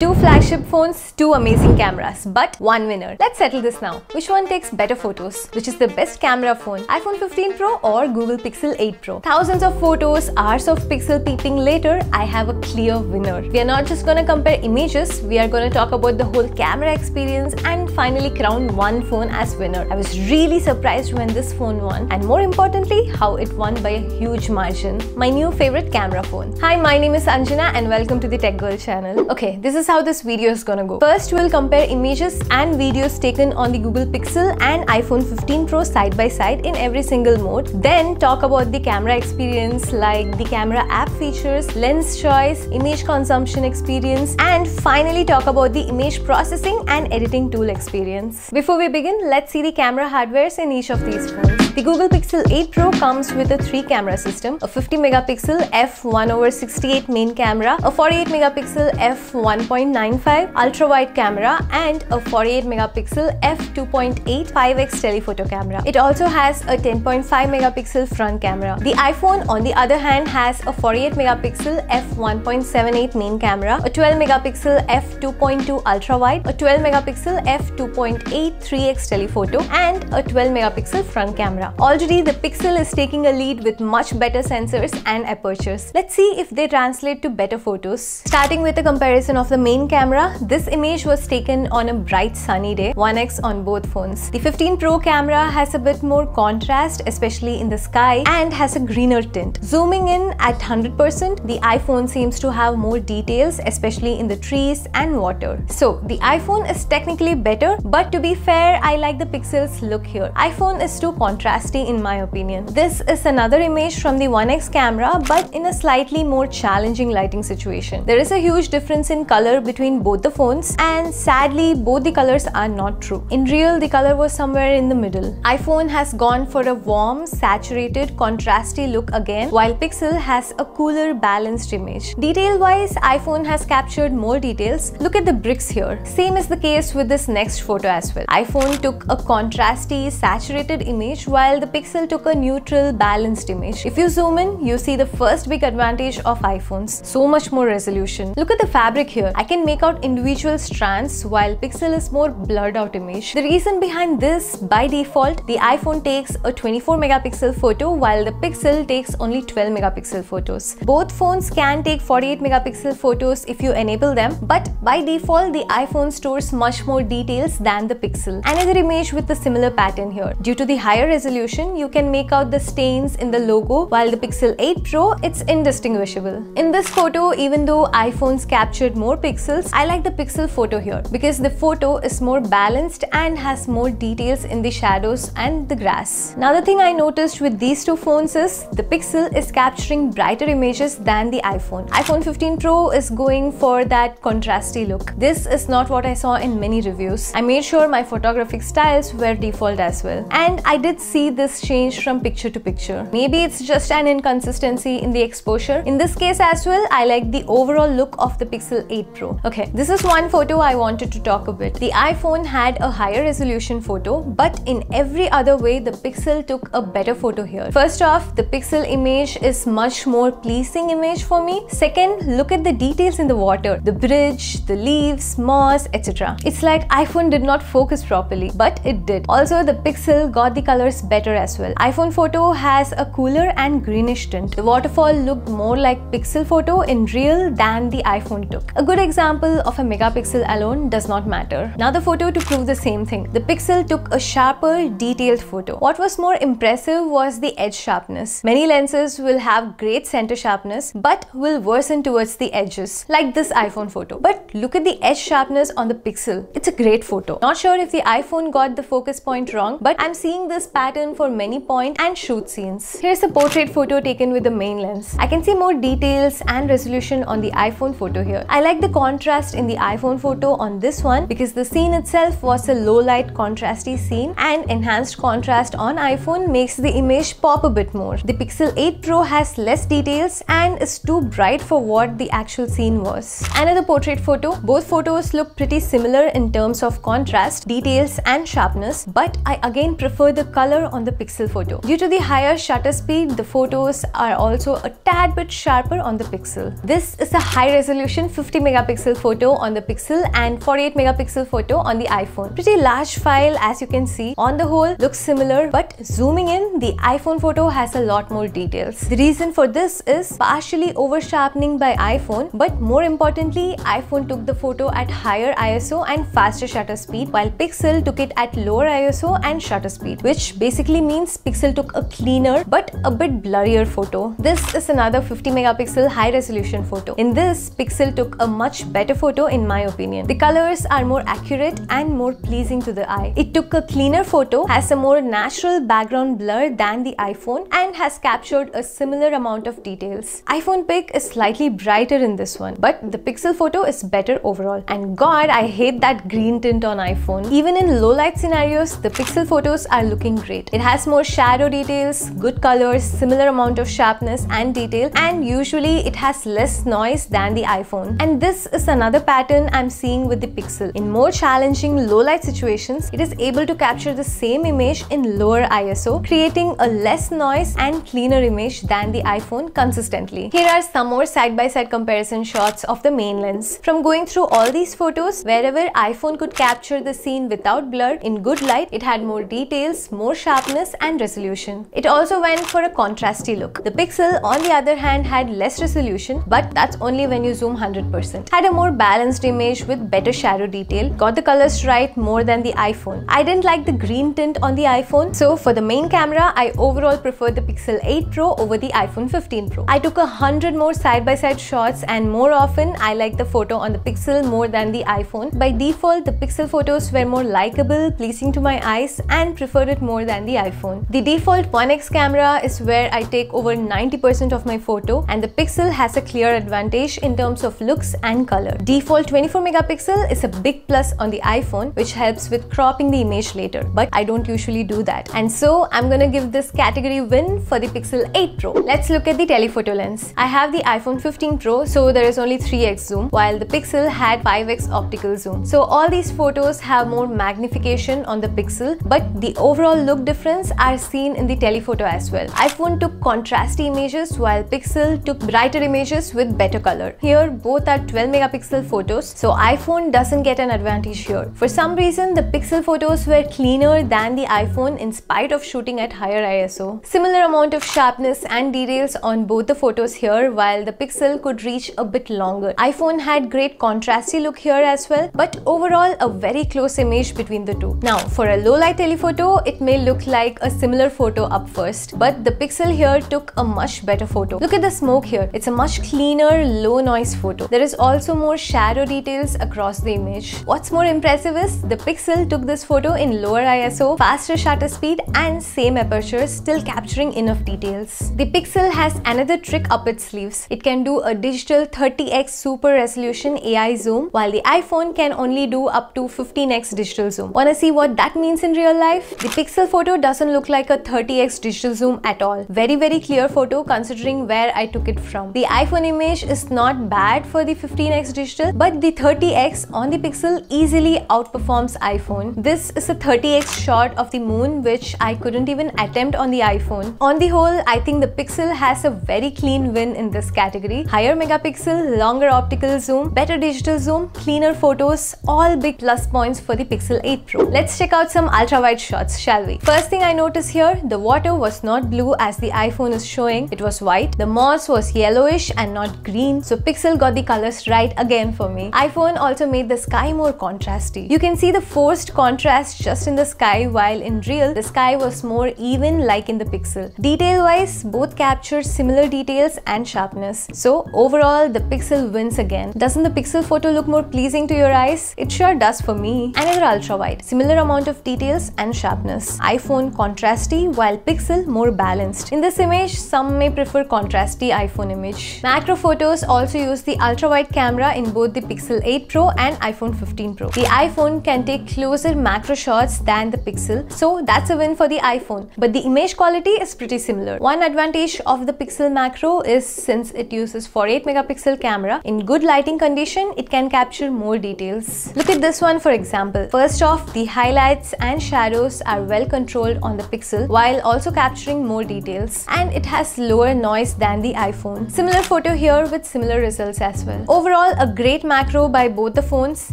Two flagship phones, two amazing cameras, but one winner. Let's settle this now. Which one takes better photos? Which is the best camera phone? iPhone 15 Pro or Google Pixel 8 Pro? Thousands of photos, hours of pixel peeping later, I have a clear winner. We are not just gonna compare images, we are gonna talk about the whole camera experience and finally crown one phone as winner. I was really surprised when this phone won, and more importantly, how it won by a huge margin. My new favorite camera phone. Hi, my name is Anjana and welcome to the Tech Girl channel. Okay, this is how this video is gonna go. First, we'll compare images and videos taken on the Google Pixel and iPhone 15 Pro side by side in every single mode. Then talk about the camera experience, like the camera app features, lens choice, image consumption experience, and finally talk about the image processing and editing tool experience. Before we begin, let's see the camera hardwares in each of these phones. The Google Pixel 8 Pro comes with a 3-camera system, a 50 megapixel f1/68 main camera, a 48 megapixel f1.95 ultra-wide camera, and a 48 megapixel f2.8 5x telephoto camera. It also has a 10.5 megapixel front camera. The iPhone, on the other hand, has a 48 megapixel f1.78 main camera, a 12 megapixel f2.2 ultra-wide, a 12 megapixel f2.8 3x telephoto, and a 12 megapixel front camera. Already, the Pixel is taking a lead with much better sensors and apertures. Let's see if they translate to better photos. Starting with a comparison of the main camera, this image was taken on a bright sunny day, 1x on both phones. The 15 Pro camera has a bit more contrast, especially in the sky, and has a greener tint. Zooming in at 100%, the iPhone seems to have more details, especially in the trees and water. So, the iPhone is technically better, but to be fair, I like the Pixel's look here. iPhone is too contrasty in my opinion. This is another image from the 1x camera, but in a slightly more challenging lighting situation. There is a huge difference in color between both the phones, and sadly both the colors are not true. In real, the color was somewhere in the middle. iPhone has gone for a warm, saturated, contrasty look again, while Pixel has a cooler, balanced image. Detail-wise, iPhone has captured more details. Look at the bricks here. Same is the case with this next photo as well. iPhone took a contrasty, saturated image, while the Pixel took a neutral, balanced image. If you zoom in, you see the first big advantage of iPhones. So much more resolution. Look at the fabric here. I can make out individual strands, while Pixel is more blurred out image. The reason behind this, by default, the iPhone takes a 24 megapixel photo, while the Pixel takes only 12 megapixel photos. Both phones can take 48 megapixel photos if you enable them, but by default, the iPhone stores much more details than the Pixel. Another image with a similar pattern here. Due to the higher resolution, you can make out the stains in the logo, while the Pixel 8 Pro, it's indistinguishable. In this photo, even though iPhones captured more pixels, I like the Pixel photo here because the photo is more balanced and has more details in the shadows and the grass. Another thing I noticed with these two phones is the Pixel is capturing brighter images than the iPhone. iPhone 15 Pro is going for that contrasty look. This is not what I saw in many reviews. I made sure my photographic styles were default as well, and I did see this change from picture to picture. Maybe it's just an inconsistency in the exposure. In this case as well, I like the overall look of the Pixel 8 Pro. Okay, this is one photo I wanted to talk about. The iPhone had a higher resolution photo, but in every other way, the Pixel took a better photo here. First off, the Pixel image is much more pleasing image for me. Second, look at the details in the water, the bridge, the leaves, moss, etc. It's like iPhone did not focus properly, but it did. Also, the Pixel got the colors better as well. iPhone photo has a cooler and greenish tint. The waterfall looked more like Pixel photo in real than the iPhone took. A good example of a megapixel alone does not matter. Another photo to prove the same thing. The Pixel took a sharper, detailed photo. What was more impressive was the edge sharpness. Many lenses will have great center sharpness, but will worsen towards the edges, like this iPhone photo. But look at the edge sharpness on the Pixel. It's a great photo. Not sure if the iPhone got the focus point wrong, but I'm seeing this pattern for many point and shoot scenes. Here's a portrait photo taken with the main lens. I can see more details and resolution on the iPhone photo here. I like the contrast in the iPhone photo on this one because the scene itself was a low light contrasty scene, and enhanced contrast on iPhone makes the image pop a bit more. The Pixel 8 Pro has less details and is too bright for what the actual scene was. Another portrait photo. Both photos look pretty similar in terms of contrast, details and sharpness, but I again prefer the color on the Pixel photo. Due to the higher shutter speed, the photos are also a tad bit sharper on the Pixel. This is a high resolution 50 megapixel photo on the Pixel and 48 megapixel photo on the iPhone. Pretty large file, as you can see. On the whole, looks similar, but zooming in, the iPhone photo has a lot more details. The reason for this is partially over sharpening by iPhone, but more importantly, iPhone took the photo at higher ISO and faster shutter speed, while Pixel took it at lower ISO and shutter speed, which basically means Pixel took a cleaner but a bit blurrier photo. This is another 50 megapixel high resolution photo. In this, Pixel took a much better photo in my opinion. The colors are more accurate and more pleasing to the eye. It took a cleaner photo, has a more natural background blur than the iPhone, and has captured a similar amount of details. iPhone pic is slightly brighter in this one, but the Pixel photo is better overall. And God, I hate that green tint on iPhone. Even in low light scenarios, the Pixel photos are looking great. It has more shadow details, good colors, similar amount of sharpness and detail, and usually it has less noise than the iPhone. And this is another pattern I'm seeing with the Pixel. In more challenging low light situations, it is able to capture the same image in lower ISO, creating a less noise and cleaner image than the iPhone consistently. Here are some more side-by-side comparison shots of the main lens. From going through all these photos, wherever iPhone could capture the scene without blur, in good light, it had more details, more sharpness and resolution. It also went for a contrasty look. The Pixel, on the other hand, had less resolution, but that's only when you zoom 100%. Had a more balanced image with better shadow detail, got the colors right more than the iPhone. I didn't like the green tint on the iPhone, so for the main camera, I overall prefer the Pixel 8 Pro over the iPhone 15 Pro. I took 100 more side-by-side shots, and more often, I like the photo on the Pixel more than the iPhone. By default, the Pixel photos were more likable, pleasing to my eyes, and preferred it more than the iPhone. The default 1x camera is where I take over 90% of my photo, and the Pixel has a clear advantage in terms of looks and color. Default 24 megapixel is a big plus on the iPhone, which helps with cropping the image later, but I don't usually do that. And so I'm gonna give this category win for the Pixel 8 Pro. Let's look at the telephoto lens. I have the iPhone 15 Pro, so there is only 3x zoom, while the Pixel had 5x optical zoom. So all these photos have more magnification on the Pixel, but the overall look difference are seen in the telephoto as well. iPhone took contrasty images, while Pixel took brighter images with better color. Here, both are 12 megapixel photos, so iPhone doesn't get an advantage here. For some reason, the Pixel photos were cleaner than the iPhone in spite of shooting at higher ISO. Similar amount of sharpness and details on both the photos here, while the Pixel could reach a bit longer. iPhone had great contrasty look here as well, but overall a very close image between the two. Now, for a low light telephoto, it may look like a similar photo up first, but the Pixel here took a much better photo. Look at the smoke here. It's a much cleaner, low noise photo. There is also more shadow details across the image. What's more impressive is the Pixel took this photo in lower ISO, faster shutter speed and same aperture, still capturing enough details. The Pixel has another trick up its sleeves. It can do a digital 30x super resolution AI zoom, while the iPhone can only do up to 15x digital zoom. Wanna see what that means in real life? The Pixel photo doesn't look like a 30x digital zoom at all. Very clear photo considering where I took it from. The iPhone image is not bad for the 15x digital, but the 30x on the Pixel easily outperforms iPhone. This is a 30x shot of the moon, which I couldn't even attempt on the iPhone. On the whole, I think the Pixel has a very clean win in this category. Higher megapixel, longer optical zoom, better digital zoom, cleaner photos, all big plus points for the Pixel 8 Pro. Let's check out some ultra-wide shots, shall we? First thing I noticed here, the water was not blue as the iPhone is showing. It was white. The moss was yellowish and not green, so Pixel got the colors right again for me. iPhone also made the sky more contrasty. You can see the forced contrast just in the sky, while in real, the sky was more even like in the Pixel. Detail-wise, both captured similar details and sharpness. So overall, the Pixel wins again. Doesn't the Pixel photo look more pleasing to your eyes? It sure does for me. Another ultra-wide. Similar amount of details and sharpness. iPhone contrasty, while Pixel more balanced. In this image, some may prefer contrasty iPhone image. Macro photos also use the ultra-wide camera in both the Pixel 8 Pro and iPhone 15 Pro. The iPhone can take closer macro shots than the Pixel, so that's a win for the iPhone. But the image quality is pretty similar. One advantage of the Pixel Macro is since it uses 48 megapixel camera, in good lighting condition, it can capture more details. Look at this one for example. First off, the highlights and shadows are well controlled controlled on the Pixel while also capturing more details. And it has lower noise than the iPhone. Similar photo here with similar results as well. Overall, a great macro by both the phones,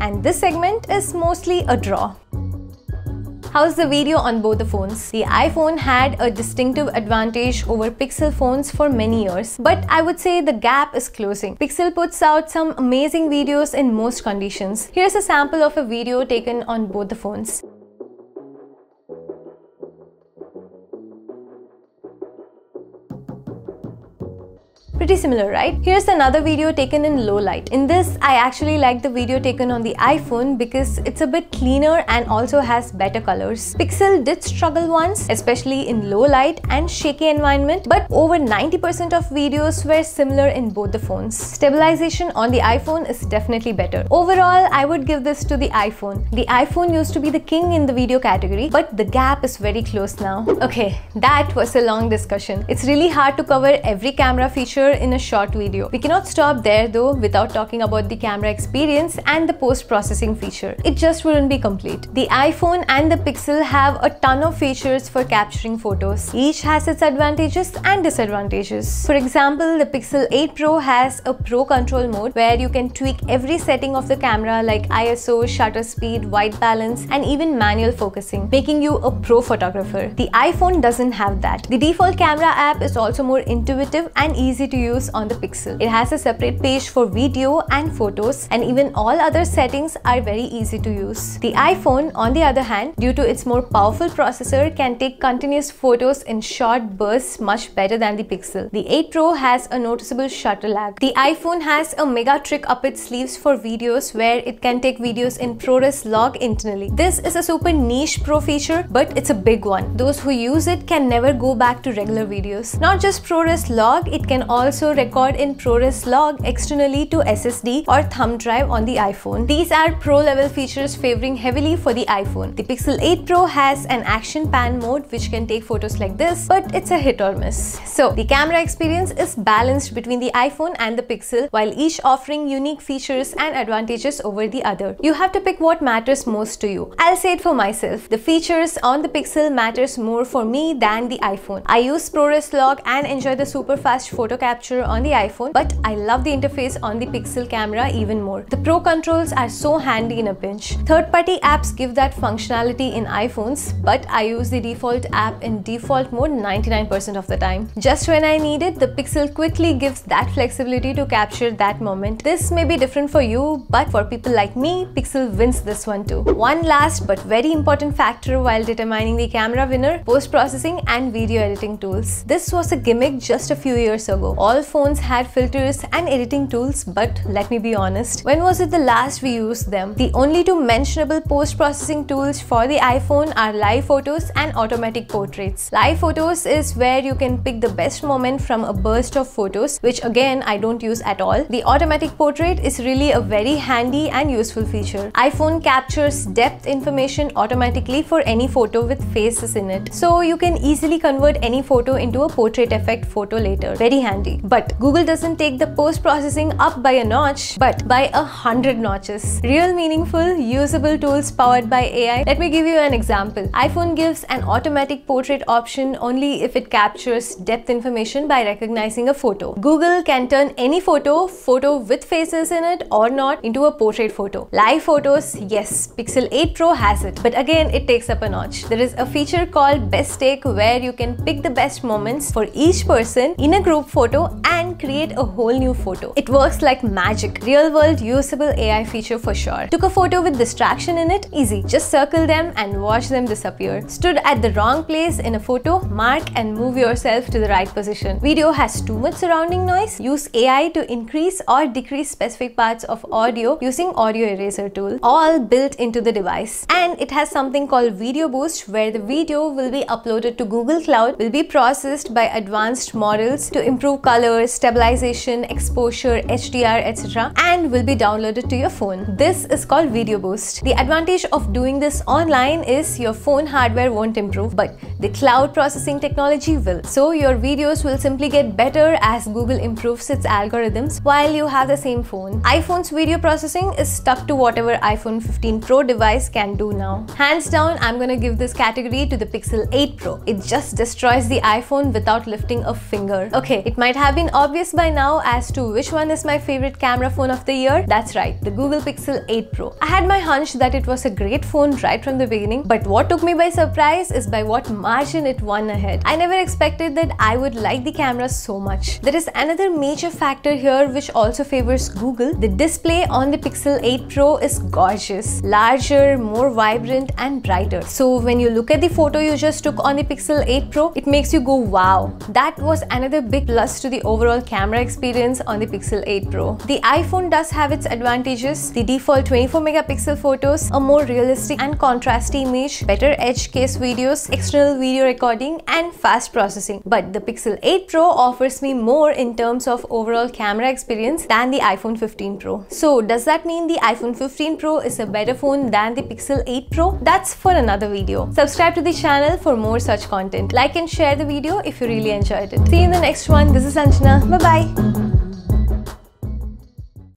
and this segment is mostly a draw. How's the video on both the phones? The iPhone had a distinctive advantage over Pixel phones for many years, but I would say the gap is closing. Pixel puts out some amazing videos in most conditions. Here's a sample of a video taken on both the phones. Pretty similar, right? Here's another video taken in low light. In this, I actually like the video taken on the iPhone because it's a bit cleaner and also has better colors. Pixel did struggle once, especially in low light and shaky environment, but over 90% of videos were similar in both the phones. Stabilization on the iPhone is definitely better. Overall, I would give this to the iPhone. The iPhone used to be the king in the video category, but the gap is very close now. Okay, that was a long discussion. It's really hard to cover every camera feature in a short video. We cannot stop there though without talking about the camera experience and the post-processing feature. It just wouldn't be complete. The iPhone and the Pixel have a ton of features for capturing photos. Each has its advantages and disadvantages. For example, the Pixel 8 Pro has a Pro control mode where you can tweak every setting of the camera like ISO, shutter speed, white balance, and even manual focusing, making you a pro photographer. The iPhone doesn't have that. The default camera app is also more intuitive and easy to use on the Pixel. It has a separate page for video and photos, and even all other settings are very easy to use. The iPhone, on the other hand, due to its more powerful processor, can take continuous photos in short bursts much better than the Pixel. The 8 Pro has a noticeable shutter lag. The iPhone has a mega trick up its sleeves for videos where it can take videos in ProRes log internally. This is a super niche pro feature, but it's a big one. Those who use it can never go back to regular videos. Not just ProRes log, it can also record in ProRes log externally to SSD or thumb drive on the iPhone. These are pro level features favoring heavily for the iPhone. The Pixel 8 Pro has an action pan mode which can take photos like this, but it's a hit or miss. So the camera experience is balanced between the iPhone and the Pixel, while each offering unique features and advantages over the other. You have to pick what matters most to you. I'll say it for myself. The features on the Pixel matters more for me than the iPhone. I use ProRes log and enjoy the super fast photo capture on the iPhone, but I love the interface on the Pixel camera even more. The Pro controls are so handy in a pinch. Third-party apps give that functionality in iPhones, but I use the default app in default mode 99% of the time. Just when I need it, the Pixel quickly gives that flexibility to capture that moment. This may be different for you, but for people like me, Pixel wins this one too. One last but very important factor while determining the camera winner: post-processing and video editing tools. This was a gimmick just a few years ago. All phones had filters and editing tools, but let me be honest, when was it the last we used them? The only two mentionable post-processing tools for the iPhone are live photos and automatic portraits. Live photos is where you can pick the best moment from a burst of photos, which again I don't use at all. The automatic portrait is really a very handy and useful feature. iPhone captures depth information automatically for any photo with faces in it, so you can easily convert any photo into a portrait effect photo later. Very handy. But Google doesn't take the post-processing up by a notch, but by 100 notches. Real meaningful, usable tools powered by AI. Let me give you an example. iPhone gives an automatic portrait option only if it captures depth information by recognizing a photo. Google can turn any photo with faces in it or not, into a portrait photo. Live photos, yes, Pixel 8 Pro has it, but again it takes up a notch. There is a feature called Best Take where you can pick the best moments for each person in a group photo and create a whole new photo. It works like magic. Real world usable AI feature for sure. Took a photo with distraction in it? Easy. Just circle them and watch them disappear. Stood at the wrong place in a photo? Mark and move yourself to the right position. Video has too much surrounding noise? Use AI to increase or decrease specific parts of audio using audio eraser tool, all built into the device. And it has something called Video Boost where the video will be uploaded to Google Cloud, will be processed by advanced models to improve color, stabilization, exposure, HDR, etc., and will be downloaded to your phone. This is called Video Boost. The advantage of doing this online is your phone hardware won't improve, but The cloud processing technology will. So your videos will simply get better as Google improves its algorithms while you have the same phone. iPhone's video processing is stuck to whatever iPhone 15 Pro device can do now. Hands down, I'm gonna give this category to the Pixel 8 Pro. It just destroys the iPhone without lifting a finger. Okay, it might have been obvious by now as to which one is my favorite camera phone of the year. That's right, the Google Pixel 8 Pro. I had my hunch that it was a great phone right from the beginning, but what took me by surprise is by what margin it won ahead. I never expected that I would like the camera so much. There is another major factor here which also favors Google. The display on the Pixel 8 Pro is gorgeous, larger, more vibrant and brighter. So when you look at the photo you just took on the Pixel 8 Pro, it makes you go wow. That was another big plus to the overall camera experience on the Pixel 8 Pro. The iPhone does have its advantages. The default 24 megapixel photos, a more realistic and contrasty image, better edge case videos, external video recording and fast processing. But the Pixel 8 Pro offers me more in terms of overall camera experience than the iPhone 15 Pro. So does that mean the iPhone 15 Pro is a better phone than the Pixel 8 Pro? That's for another video. Subscribe to the channel for more such content. Like and share the video if you really enjoyed it. See you in the next one. This is Anjana. Bye bye.